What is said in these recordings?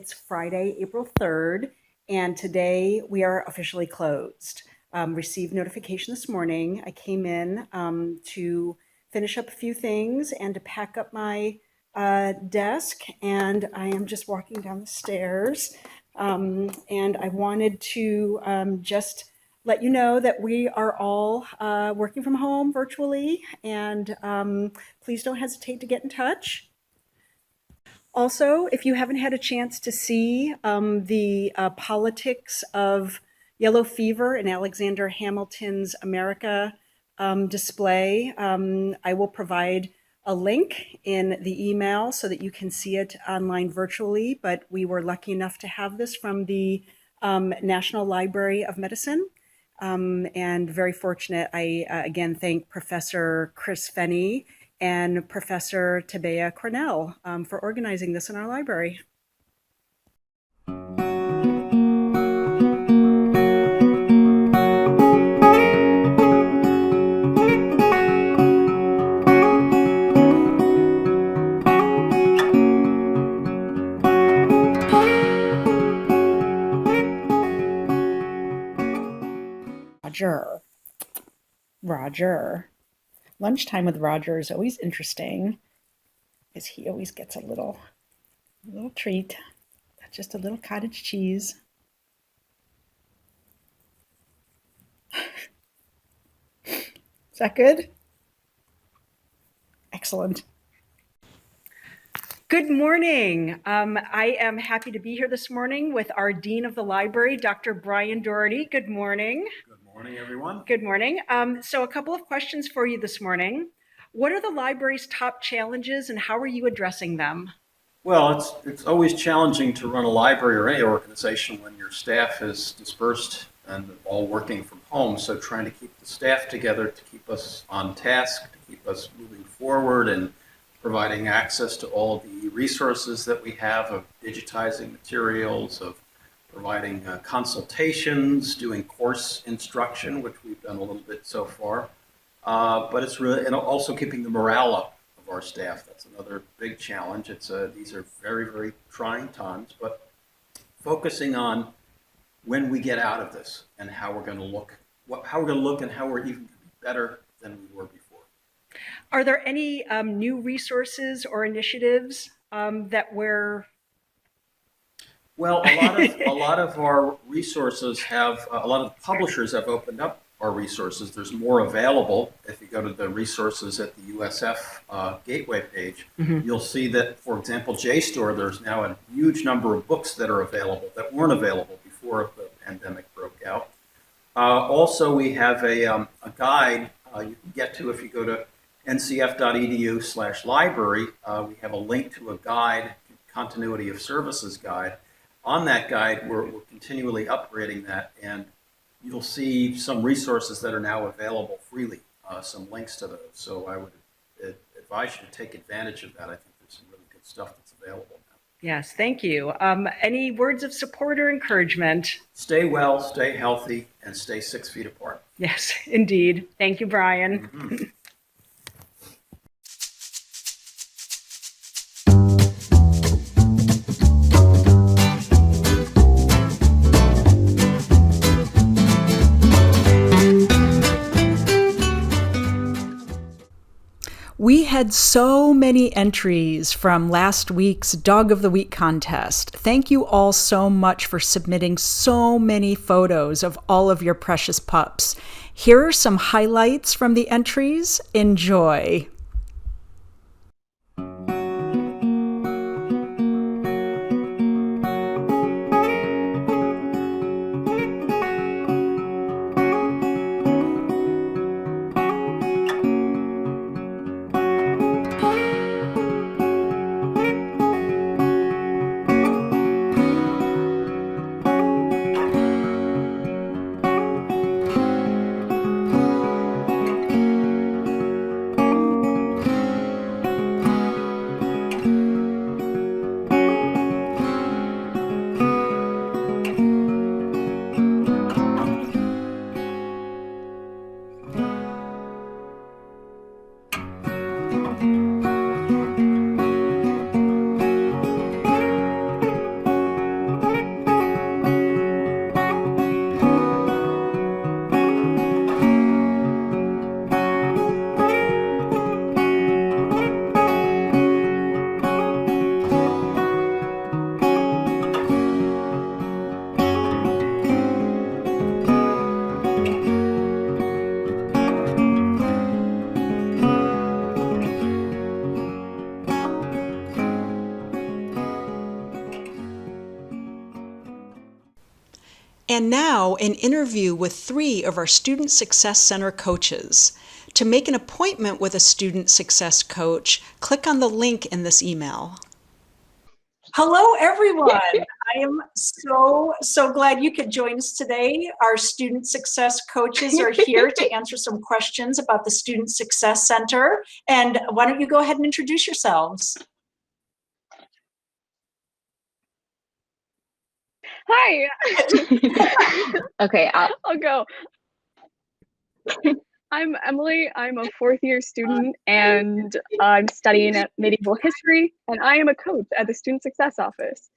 It's Friday, April 3rd, and today we are officially closed. Received notification this morning. I came in to finish up a few things and to pack up my desk, and I am just walking down the stairs. And I wanted to just let you know that we are all working from home virtually, and please don't hesitate to get in touch. Also, if you haven't had a chance to see the politics of yellow fever in Alexander Hamilton's America display, I will provide a link in the email so that you can see it online virtually. But we were lucky enough to have this from the National Library of Medicine. And very fortunate. I again thank Professor Chris Fenney and Professor Tabea Cornell for organizing this in our library. Roger. Lunchtime with Roger is always interesting because he always gets a little treat. Just a little cottage cheese. Is that good? Excellent. Good morning. I am happy to be here this morning with our Dean of the Library, Dr. Brian Doherty. Good morning. Good morning, everyone. Good morning. So a couple of questions for you this morning. What are the library's top challenges and how are you addressing them? Well, it's always challenging to run a library or any organization when your staff is dispersed and all working from home. So trying to keep the staff together to keep us on task, to keep us moving forward and providing access to all the resources that we have of digitizing materials, of providing consultations, doing course instruction, which we've done a little bit so far. But it's really, and also keeping the morale up of our staff. That's another big challenge. These are very, very trying times, but focusing on when we get out of this and how we're going to look, and how we're even going to be better than we were before. Are there any new resources or initiatives that we're... Well, a lot of our resources have, a lot of publishers have opened up our resources. There's more available. If you go to the resources at the USF Gateway page, you'll see that, for example, JSTOR, there's now a huge number of books that are available that weren't available before the pandemic broke out. Also, we have a guide you can get to if you go to ncf.edu/library. We have a link to a guide, continuity of services guide. On that guide, we're continually upgrading that, and you'll see some resources that are now available freely, some links to those. So I would advise you to take advantage of that. I think there's some really good stuff that's available now. Yes, thank you. Any words of support or encouragement? Stay well, stay healthy, and stay 6 feet apart. Yes, indeed. Thank you, Brian. We had so many entries from last week's Dog of the Week contest. Thank you all so much for submitting so many photos of all of your precious pups. Here are some highlights from the entries. Enjoy. And now, an interview with 3 of our Student Success Center coaches. To make an appointment with a Student Success coach, click on the link in this email. Hello, everyone. I am so glad you could join us today. Our Student Success coaches are here to answer some questions about the Student Success Center. And why don't you go ahead and introduce yourselves? Hi. Okay, I'll go. I'm Emily. I'm a 4th-year student, and I'm studying at medieval history, and I am a coach at the Student Success Office.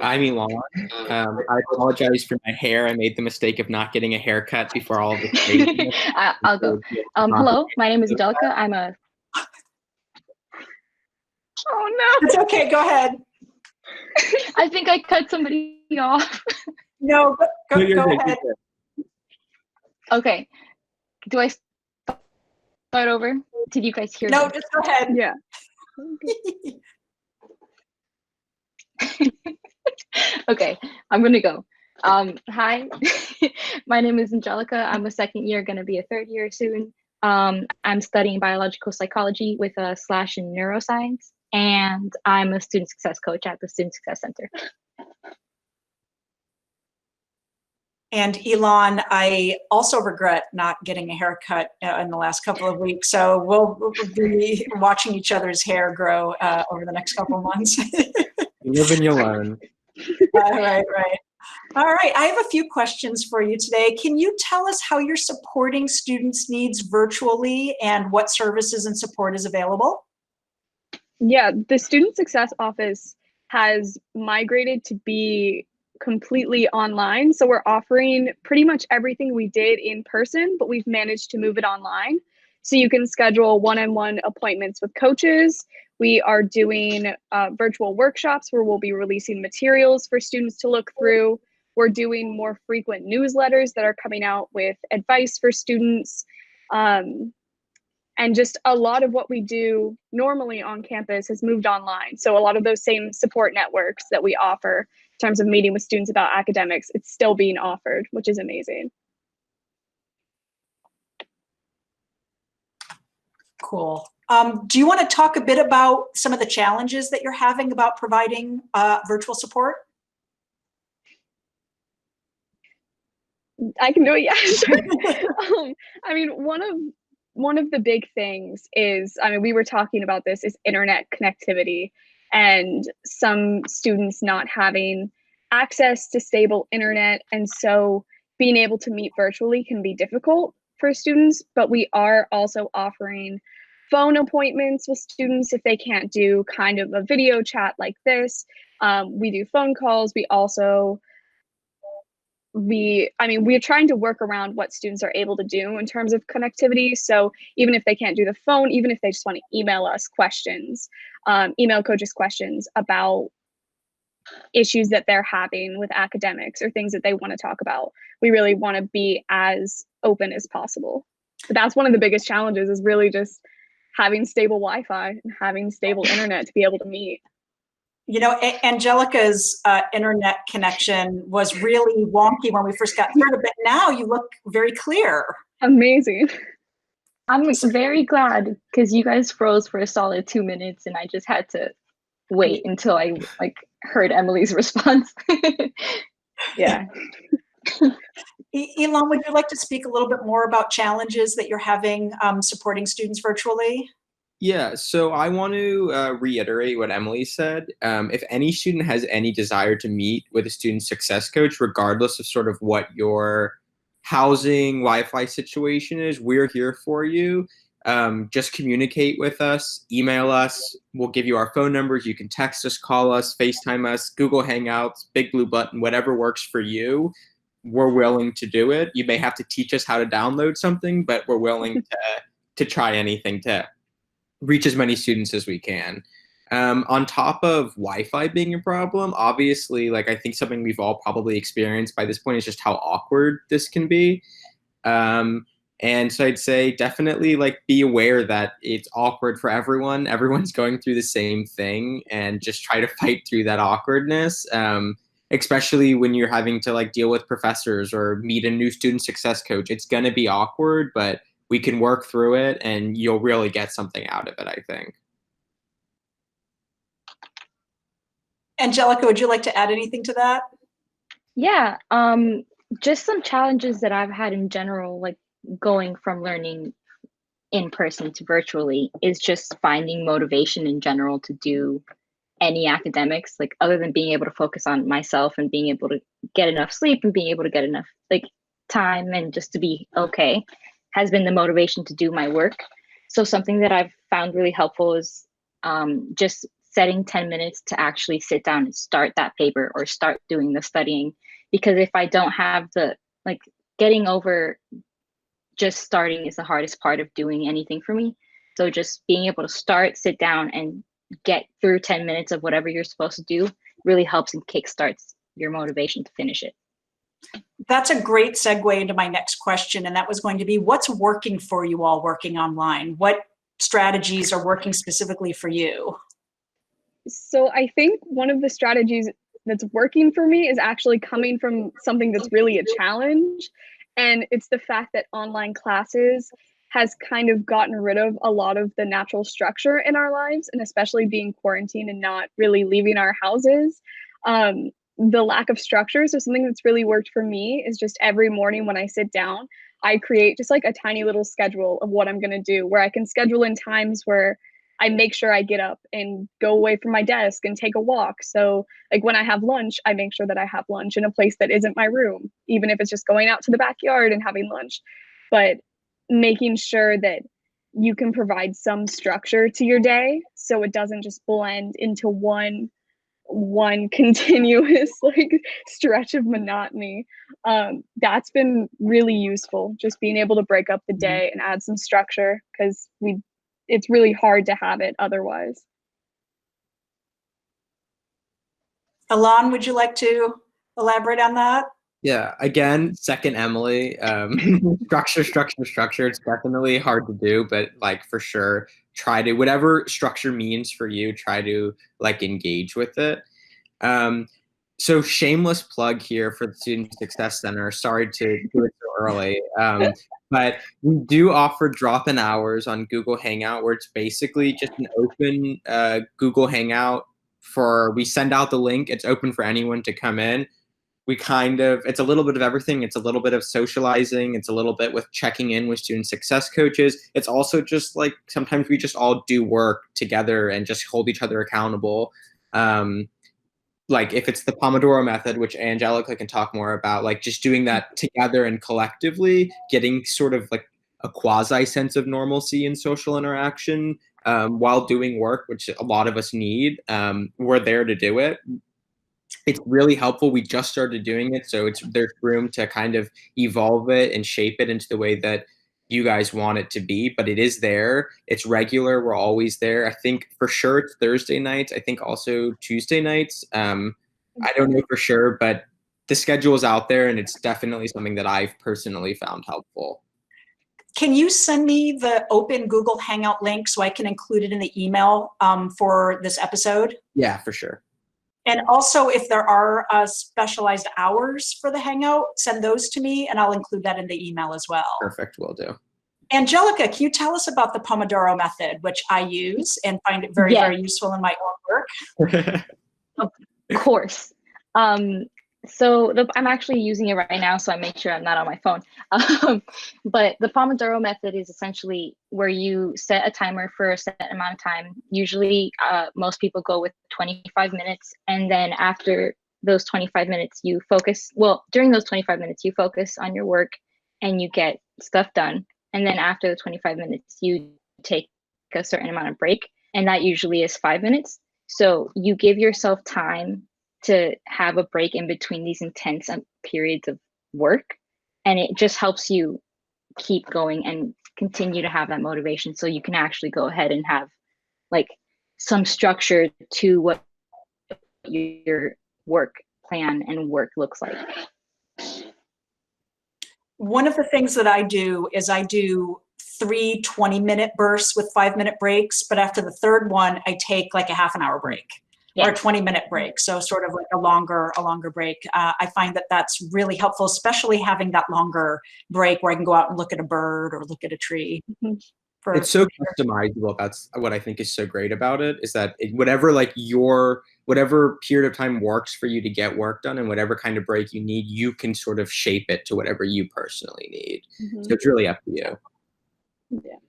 I'm Elon. I apologize for my hair. I made the mistake of not getting a haircut before all of this. I'll go. Hello, my name is Angelica. I'm a. Oh no! It's okay. Go ahead. I think I cut somebody off. No, go ahead. Okay. Do I start over? Did you guys hear? No, me? just go ahead. Yeah. Okay, I'm gonna go. Hi, my name is Angelica. I'm a 2nd year, gonna be a 3rd year soon. I'm studying biological psychology with a / in neuroscience, and I'm a student success coach at the Student Success Center. And Elon, I also regret not getting a haircut in the last couple of weeks. So we'll be watching each other's hair grow over the next couple of months. You live and you learn. Right. All right, I have a few questions for you today. Can you tell us how you're supporting students' needs virtually and what services and support is available? Yeah, the Student Success Office has migrated to be completely online. So we're offering pretty much everything we did in person, but we've managed to move it online. So you can schedule one-on-one appointments with coaches. We are doing virtual workshops where we'll be releasing materials for students to look through. We're doing more frequent newsletters that are coming out with advice for students. And just a lot of what we do normally on campus has moved online. So a lot of those same support networks that we offer in terms of meeting with students about academics, it's still being offered, which is amazing. Cool. Do you want to talk a bit about some of the challenges that you're having about providing virtual support? I can do it, yeah. Sure. I mean, one of the big things is, I mean, we were talking about this, is internet connectivity, and some students not having access to stable internet. And so being able to meet virtually can be difficult for students, but we are also offering phone appointments with students if they can't do kind of a video chat like this. We do phone calls. We also we're trying to work around what students are able to do in terms of connectivity. So even if they can't do the phone, even if they just want to email us questions, email coaches questions about issues that they're having with academics or things that they want to talk about, we really want to be as open as possible. But that's one of the biggest challenges, is really just having stable Wi-Fi and having stable internet to be able to meet. You know, Angelica's internet connection was really wonky when we first got started, but now you look very clear. Amazing. I'm very glad, because you guys froze for a solid 2 minutes, and I just had to wait until I heard Emily's response. Yeah. Elon, would you like to speak a little bit more about challenges that you're having supporting students virtually? Yeah, so I want to reiterate what Emily said. If any student has any desire to meet with a student success coach, regardless of sort of what your housing, Wi-Fi situation is, we're here for you. Just communicate with us, email us. We'll give you our phone numbers. You can text us, call us, FaceTime us, Google Hangouts, Big Blue Button, whatever works for you. We're willing to do it. You may have to teach us how to download something, but we're willing to try anything to reach as many students as we can. On top of Wi-Fi being a problem, obviously, I think something we've all probably experienced by this point is just how awkward this can be. And so I'd say definitely like be aware that it's awkward for everyone. Everyone's going through the same thing, and just try to fight through that awkwardness. Especially when you're having to like deal with professors or meet a new student success coach. It's going to be awkward, but we can work through it and you'll really get something out of it, I think. Angelica, would you like to add anything to that? Yeah, just some challenges that I've had in general, like going from learning in person to virtually, is just finding motivation in general to do any academics, like other than being able to focus on myself and being able to get enough sleep and being able to get enough like time and just to be okay, has been the motivation to do my work. So something that I've found really helpful is just setting 10 minutes to actually sit down and start that paper or start doing the studying. Because if I don't have the, like, getting over just starting is the hardest part of doing anything for me. So just being able to start, sit down, and get through 10 minutes of whatever you're supposed to do really helps and kickstarts your motivation to finish it. That's a great segue into my next question, and that was going to be, what's working for you all working online? What strategies are working specifically for you? So I think one of the strategies that's working for me is actually coming from something that's really a challenge. And it's the fact that online classes has kind of gotten rid of a lot of the natural structure in our lives, and especially being quarantined and not really leaving our houses. The lack of structure. So something that's really worked for me is just every morning when I sit down, I create just like a tiny little schedule of what I'm going to do, where I can schedule in times where I make sure I get up and go away from my desk and take a walk. So like when I have lunch, I make sure that I have lunch in a place that isn't my room, even if it's just going out to the backyard and having lunch. But making sure that you can provide some structure to your day so it doesn't just blend into one continuous like stretch of monotony. That's been really useful, just being able to break up the day and add some structure, because it's really hard to have it otherwise. Alon, would you like to elaborate on that? Yeah, again, second Emily. Structure. It's definitely hard to do, but like for sure, try to, whatever structure means for you, try to like engage with it. So shameless plug here for the Student Success Center. Sorry to do it so early. But we do offer drop-in hours on Google Hangout, where it's basically just an open Google Hangout we send out the link. It's open for anyone to come in. It's a little bit of everything. It's a little bit of socializing. It's a little bit with checking in with student success coaches. It's also just like sometimes we just all do work together and just hold each other accountable. Like if it's the Pomodoro method, which Angelica can talk more about, like just doing that together and collectively, getting sort of like a quasi sense of normalcy in social interaction while doing work, which a lot of us need. We're there to do it. It's really helpful. We just started doing it, so there's room to kind of evolve it and shape it into the way that you guys want it to be, but it is there. It's regular. We're always there. I think for sure it's Thursday nights. I think also Tuesday nights. I don't know for sure, but the schedule is out there, and it's definitely something that I've personally found helpful. Can you send me the open Google Hangout link so I can include it in the email for this episode? Yeah, for sure. And also, if there are specialized hours for the Hangout, send those to me, and I'll include that in the email as well. Perfect, will do. Angelica, can you tell us about the Pomodoro method, which I use and find it very, very useful in my own work? Of course. So I'm actually using it right now, so I make sure I'm not on my phone. But the Pomodoro method is essentially where you set a timer for a set amount of time. Usually, most people go with 25 minutes, and then after those 25 minutes, you focus. Well, during those 25 minutes, you focus on your work, and you get stuff done. And then after the 25 minutes, you take a certain amount of break, and that usually is 5 minutes. So you give yourself time to have a break in between these intense periods of work. And it just helps you keep going and continue to have that motivation, so you can actually go ahead and have like some structure to what your work plan and work looks like. one of the things that I do is I do 3 20-minute bursts with 5-minute breaks, but after the third one, I take like a half an hour break or a 20-minute break. So sort of like a longer break. I find that that's really helpful, especially having that longer break where I can go out and look at a bird or look at a tree. It's so customizable. That's what I think is so great about it, is that whatever whatever period of time works for you to get work done and whatever kind of break you need, you can sort of shape it to whatever you personally need. So it's really up to you.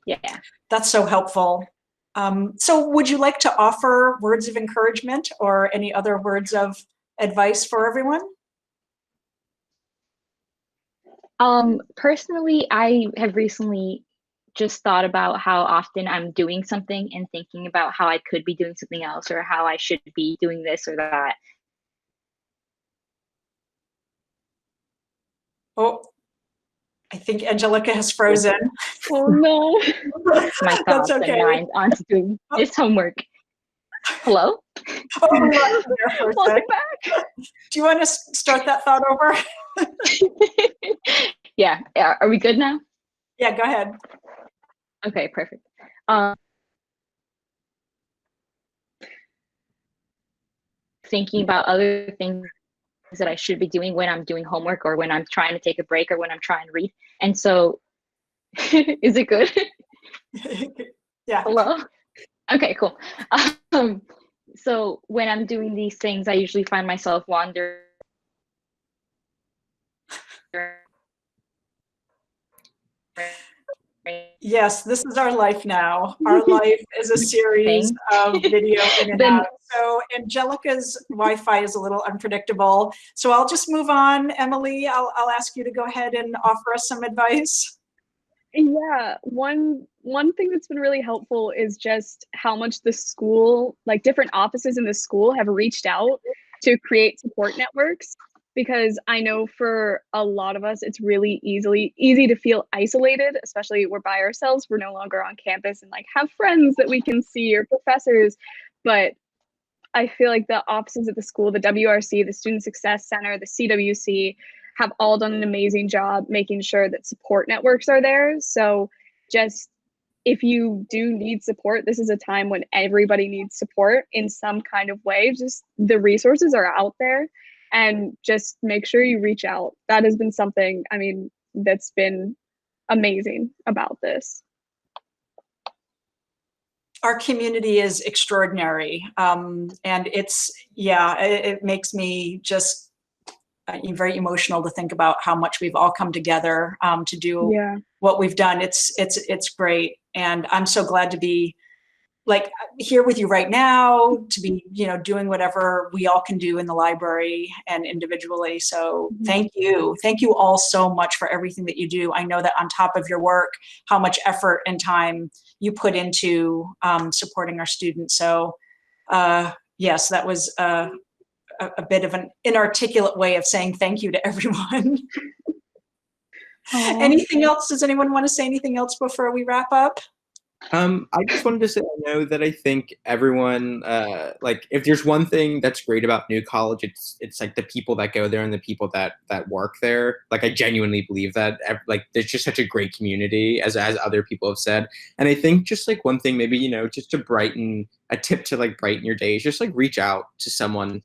Yeah. That's so helpful. So would you like to offer words of encouragement or any other words of advice for everyone? Personally, I have recently just thought about how often I'm doing something and thinking about how I could be doing something else or how I should be doing this or that. Oh, I think Angelica has frozen. Oh no. My thoughts That's okay. and mind onto doing this homework. Hello? Oh, we lost you there for a Welcome sec. back. Do you want to start that thought over? Yeah. Are we good now? Yeah, go ahead. Okay, perfect. Thinking about other things that I should be doing when I'm doing homework or when I'm trying to take a break or when I'm trying to read. And so, is it good? Yeah. Hello? Okay, cool. So when I'm doing these things, I usually find myself wandering. Yes, this is our life now. Our life is a series of video in and out. So Angelica's Wi-Fi is a little unpredictable. So I'll just move on. Emily, I'll ask you to go ahead and offer us some advice. Yeah, one thing that's been really helpful is just how much the school, like different offices in the school, have reached out to create support networks, because I know for a lot of us it's really easy to feel isolated, especially we're by ourselves, we're no longer on campus and like have friends that we can see or professors. But I feel like the offices at the school, the WRC, the Student Success Center, the CWC, have all done an amazing job making sure that support networks are there. So just if you do need support, this is a time when everybody needs support in some kind of way. Just the resources are out there, and just make sure you reach out. That has been something, I mean, that's been amazing about this. Our community is extraordinary. And it makes me just very emotional to think about how much we've all come together to do what we've done. It's great. And I'm so glad to be like here with you right now, to be, doing whatever we all can do in the library and individually. So thank you. Thank you all so much for everything that you do. I know that on top of your work, how much effort and time you put into supporting our students. So yes, that was a bit of an inarticulate way of saying thank you to everyone. Anything else? Does anyone want to say anything else before we wrap up? I just wanted to say, I know that I think everyone, like, if there's one thing that's great about New College, it's like the people that go there and the people that work there. Like, I genuinely believe that, like, there's just such a great community, as other people have said. And I think just like one thing, maybe, just to a tip to like brighten your days, just like reach out to someone,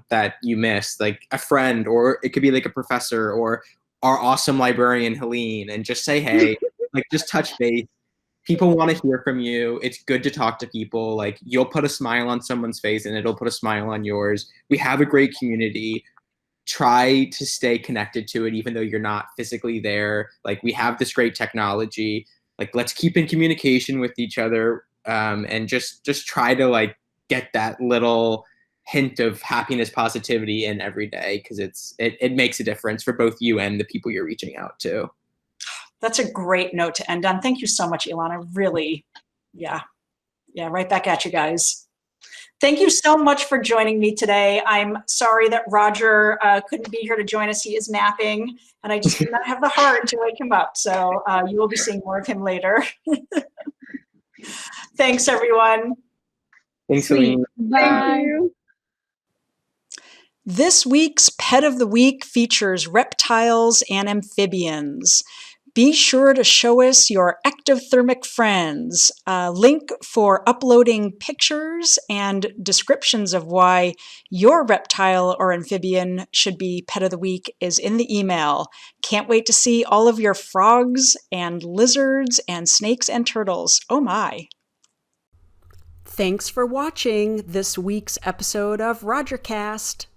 that you miss, like a friend, or it could be like a professor or our awesome librarian, Helene, and just say, hey, like, just touch base. People want to hear from you. It's good to talk to people. Like, you'll put a smile on someone's face and it'll put a smile on yours. We have a great community. Try to stay connected to it, even though you're not physically there. Like, we have this great technology. Like, let's keep in communication with each other, and just try to like get that little hint of happiness, positivity in every day, because it makes a difference for both you and the people you're reaching out to. That's a great note to end on. Thank you so much, Ilana. Really, yeah, right back at you guys. Thank you so much for joining me today. I'm sorry that Roger couldn't be here to join us. He is napping, and I just did not have the heart to wake him up. So you will be seeing more of him later. Thanks, everyone. Thanks, Helene. Bye. Thank you. This week's Pet of the Week features reptiles and amphibians. Be sure to show us your ectothermic friends. A link for uploading pictures and descriptions of why your reptile or amphibian should be Pet of the Week is in the email. Can't wait to see all of your frogs and lizards and snakes and turtles. Oh my. Thanks for watching this week's episode of RogerCast.